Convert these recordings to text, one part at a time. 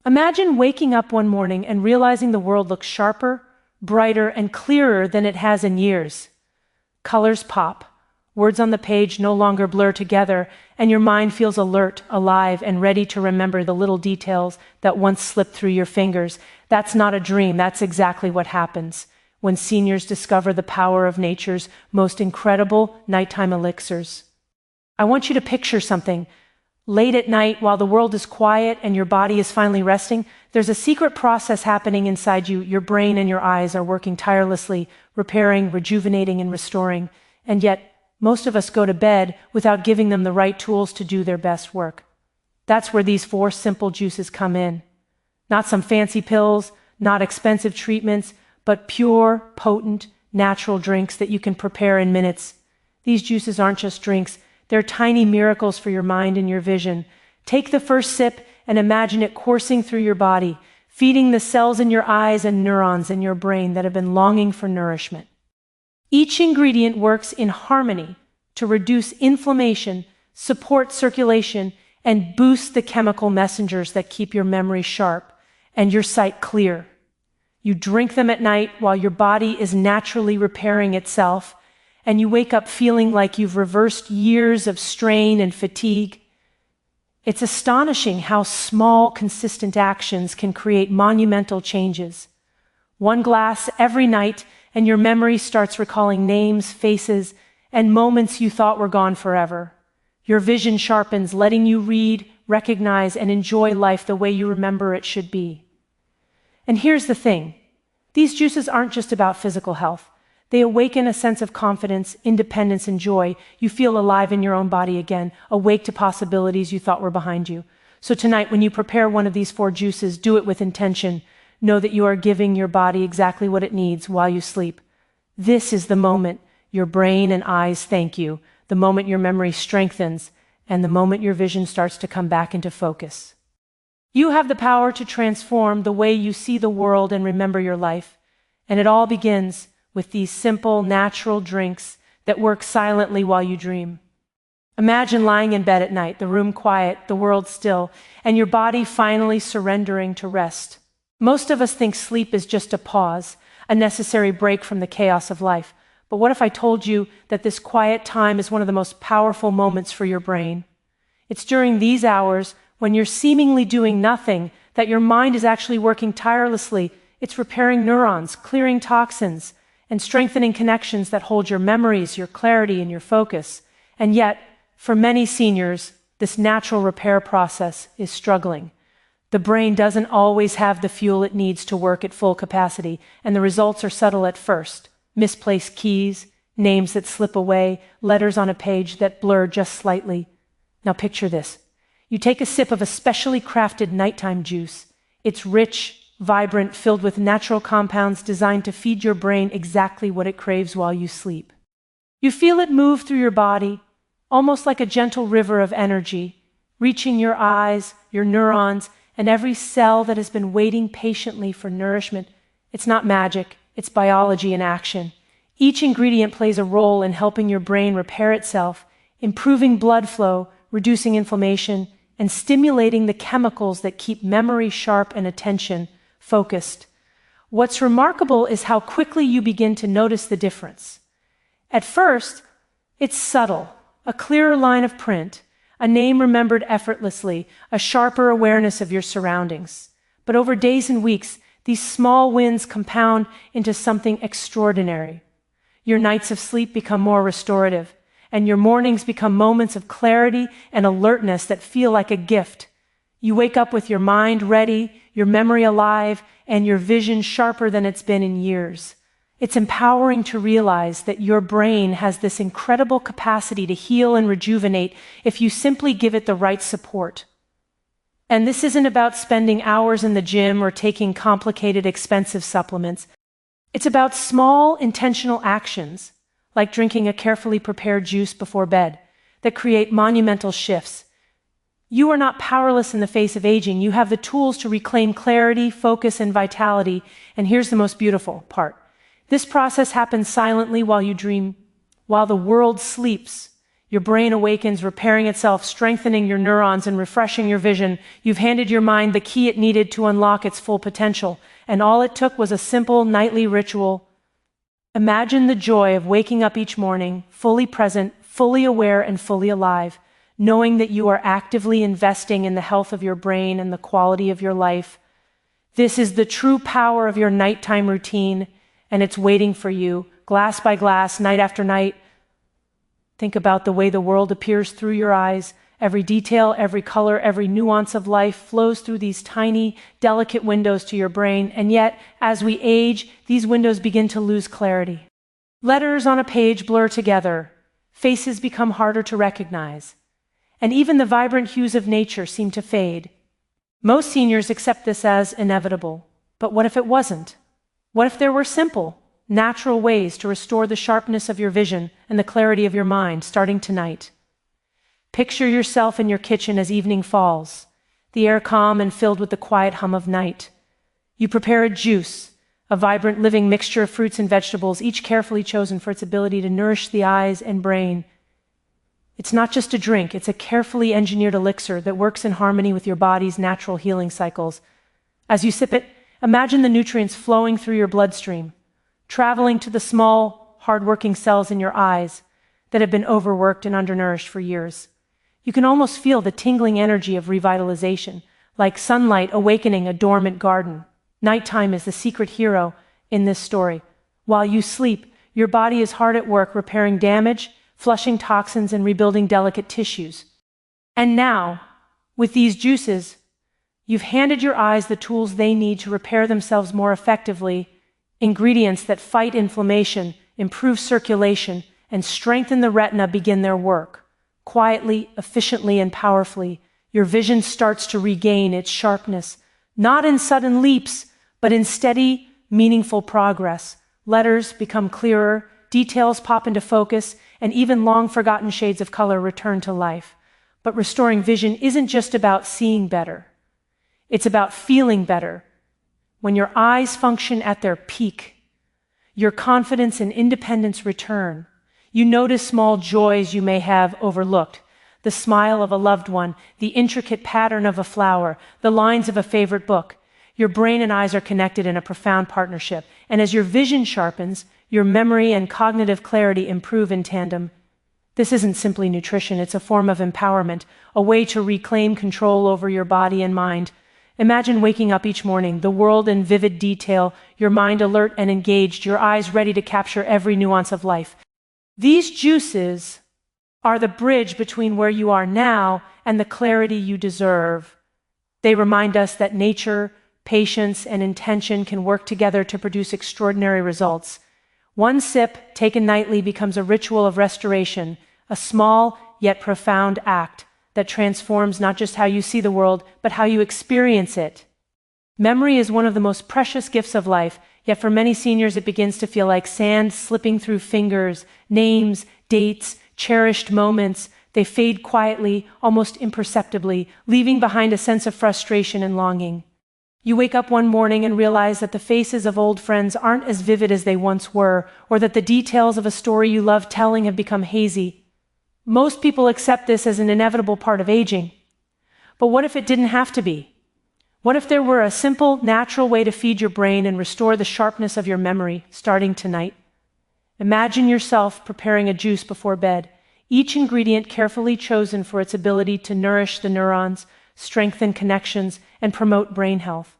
Imagine waking up one morning and realizing the world looks sharper, brighter, and clearer than it has in years. Colors pop, words on the page no longer blur together, and your mind feels alert, alive, and ready to remember the little details that once slipped through your fingers. That's not a dream, that's exactly what happens when seniors discover the power of nature's most incredible nighttime elixirs. I want you to picture something. Late at night, while the world is quiet and your body is finally resting, there's a secret process happening inside you. Your brain and your eyes are working tirelessly, repairing, rejuvenating, and restoring. And yet, most of us go to bed without giving them the right tools to do their best work. That's where these 4 simple juices come in. Not some fancy pills, not expensive treatments, but pure, potent, natural drinks that you can prepare in minutes. These juices aren't just drinks, they're tiny miracles for your mind and your vision. Take the first sip and imagine it coursing through your body, feeding the cells in your eyes and neurons in your brain that have been longing for nourishment. Each ingredient works in harmony to reduce inflammation, support circulation, and boost the chemical messengers that keep your memory sharp and your sight clear. You drink them at night while your body is naturally repairing itself, and you wake up feeling like you've reversed years of strain and fatigue. It's astonishing how small, consistent actions can create monumental changes. 1 glass every night, and your memory starts recalling names, faces, and moments you thought were gone forever. Your vision sharpens, letting you read, recognize, and enjoy life the way you remember it should be. And here's the thing. These juices aren't just about physical health. They awaken a sense of confidence, independence, and joy. You feel alive in your own body again, awake to possibilities you thought were behind you. So tonight, when you prepare one of these 4 juices, do it with intention. Know that you are giving your body exactly what it needs while you sleep. This is the moment your brain and eyes thank you, the moment your memory strengthens, and the moment your vision starts to come back into focus. You have the power to transform the way you see the world and remember your life. And it all begins with these simple, natural drinks that work silently while you dream. Imagine lying in bed at night, the room quiet, the world still, and your body finally surrendering to rest. Most of us think sleep is just a pause, a necessary break from the chaos of life. But what if I told you that this quiet time is one of the most powerful moments for your brain? It's during these hours, when you're seemingly doing nothing, that your mind is actually working tirelessly. It's repairing neurons, clearing toxins, and strengthening connections that hold your memories, your clarity, and your focus. And yet, for many seniors, this natural repair process is struggling. The brain doesn't always have the fuel it needs to work at full capacity, and the results are subtle at first. Misplaced keys, names that slip away, letters on a page that blur just slightly. Now picture this. You take a sip of a specially crafted nighttime juice. It's rich, vibrant, filled with natural compounds designed to feed your brain exactly what it craves while you sleep. You feel it move through your body, almost like a gentle river of energy, reaching your eyes, your neurons, and every cell that has been waiting patiently for nourishment. It's not magic, it's biology in action. Each ingredient plays a role in helping your brain repair itself, improving blood flow, reducing inflammation, and stimulating the chemicals that keep memory sharp and attention focused. What's remarkable is how quickly you begin to notice the difference. At first, it's subtle, a clearer line of print, a name remembered effortlessly, a sharper awareness of your surroundings. But over days and weeks, these small wins compound into something extraordinary. Your nights of sleep become more restorative, and your mornings become moments of clarity and alertness that feel like a gift. You wake up with your mind ready, your memory alive, and your vision sharper than it's been in years. It's empowering to realize that your brain has this incredible capacity to heal and rejuvenate if you simply give it the right support. And this isn't about spending hours in the gym or taking complicated, expensive supplements. It's about small, intentional actions, like drinking a carefully prepared juice before bed, that create monumental shifts. You are not powerless in the face of aging. You have the tools to reclaim clarity, focus, and vitality. And here's the most beautiful part. This process happens silently while you dream. While the world sleeps, Your brain awakens, repairing itself, strengthening your neurons and refreshing your vision. You've handed your mind the key it needed to unlock its full potential, and all it took was a simple nightly ritual. Imagine the joy of waking up each morning, fully present, fully aware, and fully alive, knowing that you are actively investing in the health of your brain and the quality of your life. This is the true power of your nighttime routine, and it's waiting for you, glass by glass, night after night. Think about the way the world appears through your eyes. Every detail, every color, every nuance of life flows through these tiny, delicate windows to your brain, and yet, as we age, these windows begin to lose clarity. Letters on a page blur together, faces become harder to recognize, and even the vibrant hues of nature seem to fade. Most seniors accept this as inevitable, but what if it wasn't? What if there were simple, natural ways to restore the sharpness of your vision and the clarity of your mind starting tonight? Picture yourself in your kitchen as evening falls, the air calm and filled with the quiet hum of night. You prepare a juice, a vibrant living mixture of fruits and vegetables, each carefully chosen for its ability to nourish the eyes and brain. It's not just a drink, it's a carefully engineered elixir that works in harmony with your body's natural healing cycles. As you sip it, imagine the nutrients flowing through your bloodstream, traveling to the small, hard-working cells in your eyes that have been overworked and undernourished for years. You can almost feel the tingling energy of revitalization, like sunlight awakening a dormant garden. Nighttime is the secret hero in this story. While you sleep, your body is hard at work repairing damage, flushing toxins, and rebuilding delicate tissues. And now, with these juices, you've handed your eyes the tools they need to repair themselves more effectively. Ingredients that fight inflammation, improve circulation, and strengthen the retina begin their work. Quietly, efficiently, and powerfully, your vision starts to regain its sharpness, not in sudden leaps, but in steady, meaningful progress. Letters become clearer, details pop into focus, and even long-forgotten shades of color return to life. But restoring vision isn't just about seeing better. It's about feeling better. When your eyes function at their peak, your confidence and independence return. You notice small joys you may have overlooked, the smile of a loved one, the intricate pattern of a flower, the lines of a favorite book. Your brain and eyes are connected in a profound partnership, and as your vision sharpens, your memory and cognitive clarity improve in tandem. This isn't simply nutrition, it's a form of empowerment, a way to reclaim control over your body and mind. Imagine waking up each morning, the world in vivid detail, your mind alert and engaged, your eyes ready to capture every nuance of life. These juices are the bridge between where you are now and the clarity you deserve. They remind us that nature, patience, and intention can work together to produce extraordinary results. One sip, taken nightly, becomes a ritual of restoration, a small yet profound act that transforms not just how you see the world, but how you experience it. Memory is one of the most precious gifts of life, yet for many seniors it begins to feel like sand slipping through fingers, names, dates, cherished moments. They fade quietly, almost imperceptibly, leaving behind a sense of frustration and longing. You wake up one morning and realize that the faces of old friends aren't as vivid as they once were, or that the details of a story you love telling have become hazy. Most people accept this as an inevitable part of aging. But what if it didn't have to be? What if there were a simple, natural way to feed your brain and restore the sharpness of your memory starting tonight? Imagine yourself preparing a juice before bed, each ingredient carefully chosen for its ability to nourish the neurons, strengthen connections, and promote brain health.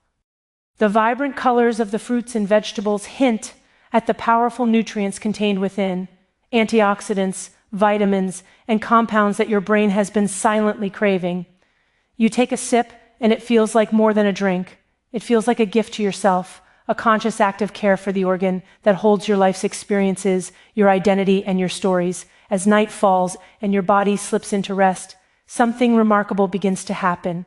The vibrant colors of the fruits and vegetables hint at the powerful nutrients contained within, antioxidants, vitamins, and compounds that your brain has been silently craving. You take a sip, and it feels like more than a drink. It feels like a gift to yourself, a conscious act of care for the organ that holds your life's experiences, your identity, and your stories. As night falls and your body slips into rest, something remarkable begins to happen.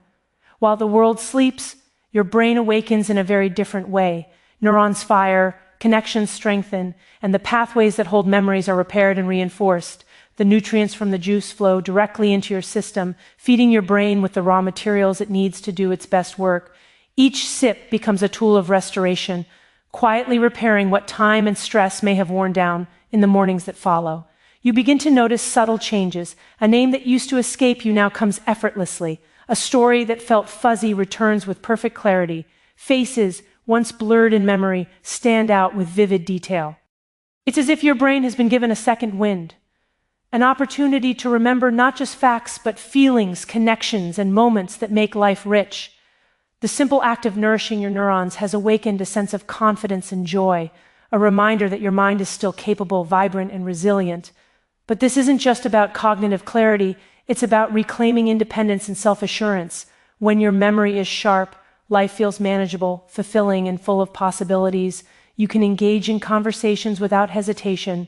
While the world sleeps, your brain awakens in a very different way. Neurons fire, connections strengthen, and the pathways that hold memories are repaired and reinforced. The nutrients from the juice flow directly into your system, feeding your brain with the raw materials it needs to do its best work. Each sip becomes a tool of restoration, quietly repairing what time and stress may have worn down in the mornings that follow. You begin to notice subtle changes. A name that used to escape you now comes effortlessly. A story that felt fuzzy returns with perfect clarity. Faces, once blurred in memory, stand out with vivid detail. It's as if your brain has been given a second wind, an opportunity to remember not just facts, but feelings, connections, and moments that make life rich. The simple act of nourishing your neurons has awakened a sense of confidence and joy, a reminder that your mind is still capable, vibrant, and resilient. But this isn't just about cognitive clarity, it's about reclaiming independence and self-assurance. When your memory is sharp, life feels manageable, fulfilling, and full of possibilities. You can engage in conversations without hesitation,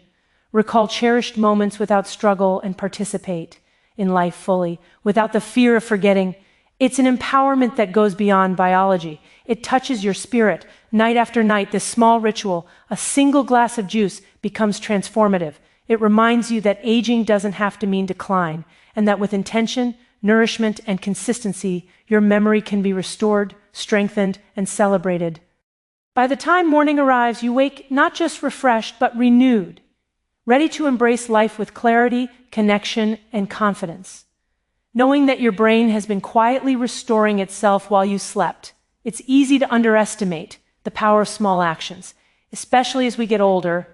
recall cherished moments without struggle, and participate in life fully, without the fear of forgetting. It's an empowerment that goes beyond biology. It touches your spirit. Night after night, this small ritual, a single glass of juice, becomes transformative. It reminds you that aging doesn't have to mean decline, and that with intention, nourishment, and consistency, your memory can be restored, strengthened, and celebrated. By the time morning arrives, you wake not just refreshed, but renewed, ready to embrace life with clarity, connection, and confidence. Knowing that your brain has been quietly restoring itself while you slept, it's easy to underestimate the power of small actions. Especially as we get older,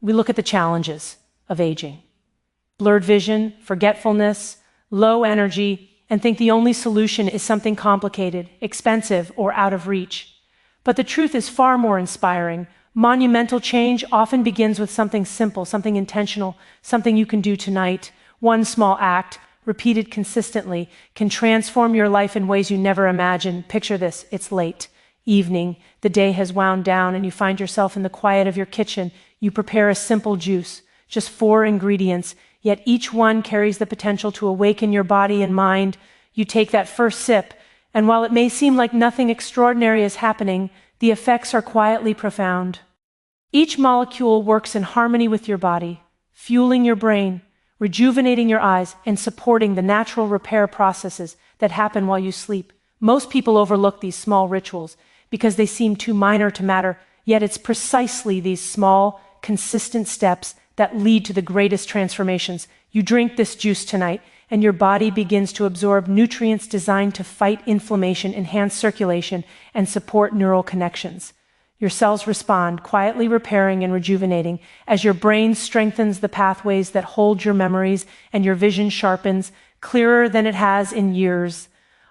we look at the challenges of aging. Blurred vision, forgetfulness, low energy, and think the only solution is something complicated, expensive, or out of reach. But the truth is far more inspiring. Monumental change often begins with something simple, something intentional, something you can do tonight. One small act, repeated consistently, can transform your life in ways you never imagined. Picture this, it's late, evening, the day has wound down, and you find yourself in the quiet of your kitchen. You prepare a simple juice, just 4 ingredients, yet each one carries the potential to awaken your body and mind. You take that first sip, and while it may seem like nothing extraordinary is happening, the effects are quietly profound. Each molecule works in harmony with your body, fueling your brain, rejuvenating your eyes, and supporting the natural repair processes that happen while you sleep. Most people overlook these small rituals because they seem too minor to matter, yet it's precisely these small, consistent steps that lead to the greatest transformations. You drink this juice tonight, and your body begins to absorb nutrients designed to fight inflammation, enhance circulation, and support neural connections. Your cells respond, quietly repairing and rejuvenating, as your brain strengthens the pathways that hold your memories, and your vision sharpens, clearer than it has in years.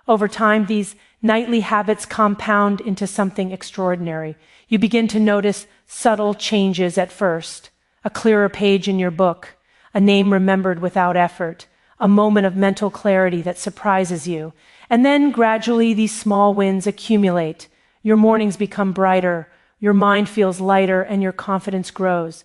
Over time, these nightly habits compound into something extraordinary. You begin to notice subtle changes at first. A clearer page in your book, a name remembered without effort, a moment of mental clarity that surprises you. And then gradually these small wins accumulate. Your mornings become brighter, your mind feels lighter, and your confidence grows.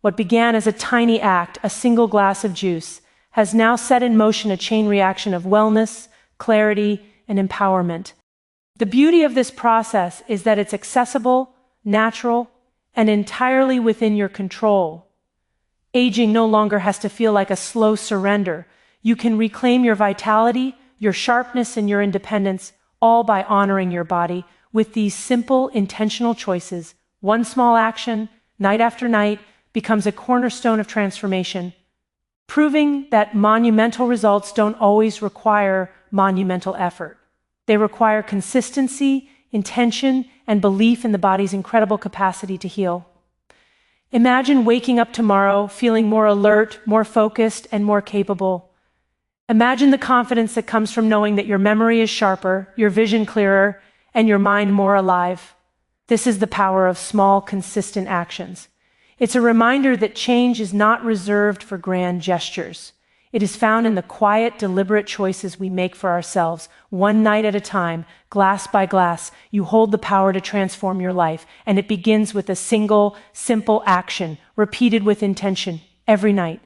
What began as a tiny act, a single glass of juice, has now set in motion a chain reaction of wellness, clarity, and empowerment. The beauty of this process is that it's accessible, natural, and entirely within your control. Aging no longer has to feel like a slow surrender. You can reclaim your vitality, your sharpness, and your independence, all by honoring your body with these simple, intentional choices. One small action, night after night, becomes a cornerstone of transformation, proving that monumental results don't always require monumental effort. They require consistency, intention, and belief in the body's incredible capacity to heal. Imagine waking up tomorrow feeling more alert, more focused, and more capable. Imagine the confidence that comes from knowing that your memory is sharper, your vision clearer, and your mind more alive. This is the power of small, consistent actions. It's a reminder that change is not reserved for grand gestures. It is found in the quiet, deliberate choices we make for ourselves, one night at a time, glass by glass. You hold the power to transform your life, and it begins with a single, simple action, repeated with intention, every night.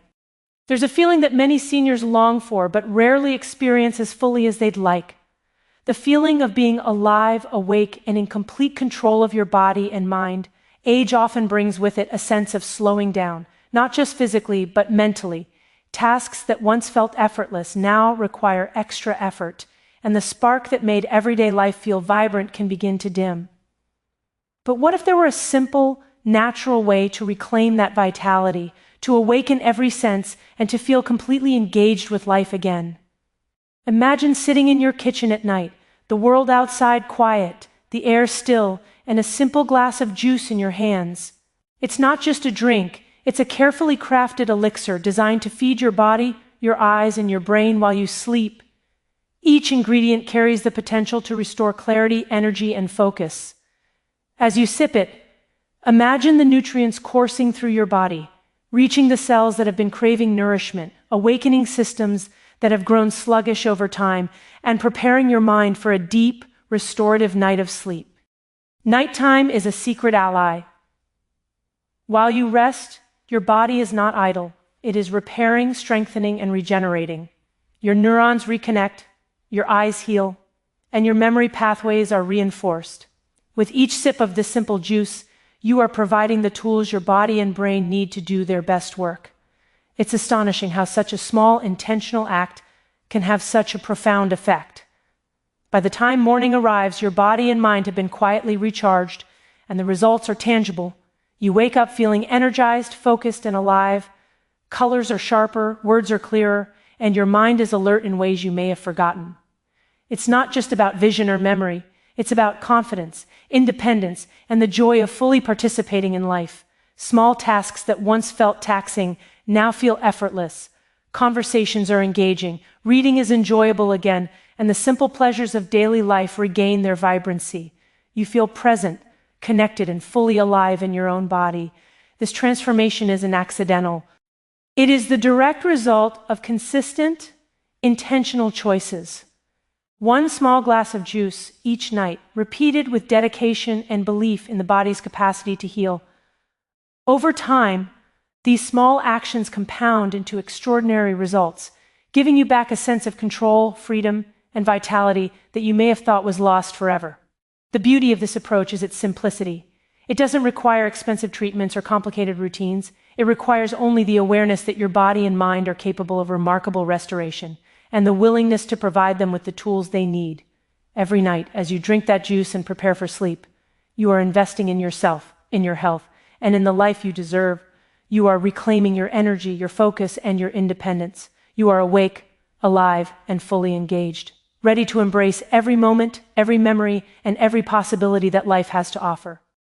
There's a feeling that many seniors long for, but rarely experience as fully as they'd like. The feeling of being alive, awake, and in complete control of your body and mind. Age often brings with it a sense of slowing down, not just physically, but mentally. Tasks that once felt effortless now require extra effort, and the spark that made everyday life feel vibrant can begin to dim. But what if there were a simple, natural way to reclaim that vitality, to awaken every sense, and to feel completely engaged with life again. Imagine sitting in your kitchen at night, the world outside quiet, the air still, and a simple glass of juice in your hands. It's not just a drink, it's a carefully crafted elixir designed to feed your body, your eyes, and your brain while you sleep. Each ingredient carries the potential to restore clarity, energy, and focus. As you sip it, imagine the nutrients coursing through your body, reaching the cells that have been craving nourishment, awakening systems that have grown sluggish over time, and preparing your mind for a deep, restorative night of sleep. Nighttime is a secret ally. While you rest, your body is not idle. It is repairing, strengthening, and regenerating. Your neurons reconnect, your eyes heal, and your memory pathways are reinforced. With each sip of this simple juice, you are providing the tools your body and brain need to do their best work. It's astonishing how such a small, intentional act can have such a profound effect. By the time morning arrives, your body and mind have been quietly recharged, and the results are tangible. You wake up feeling energized, focused, and alive. Colors are sharper, words are clearer, and your mind is alert in ways you may have forgotten. It's not just about vision or memory. It's about confidence, independence, and the joy of fully participating in life. Small tasks that once felt taxing now feel effortless. Conversations are engaging, reading is enjoyable again, and the simple pleasures of daily life regain their vibrancy. You feel present, connected, and fully alive in your own body. This transformation isn't accidental. It is the direct result of consistent, intentional choices. One small glass of juice each night, repeated with dedication and belief in the body's capacity to heal. Over time, these small actions compound into extraordinary results, giving you back a sense of control, freedom, and vitality that you may have thought was lost forever. The beauty of this approach is its simplicity. It doesn't require expensive treatments or complicated routines. It requires only the awareness that your body and mind are capable of remarkable restoration, and the willingness to provide them with the tools they need. Every night, as you drink that juice and prepare for sleep, you are investing in yourself, in your health, and in the life you deserve. You are reclaiming your energy, your focus, and your independence. You are awake, alive, and fully engaged, ready to embrace every moment, every memory, and every possibility that life has to offer.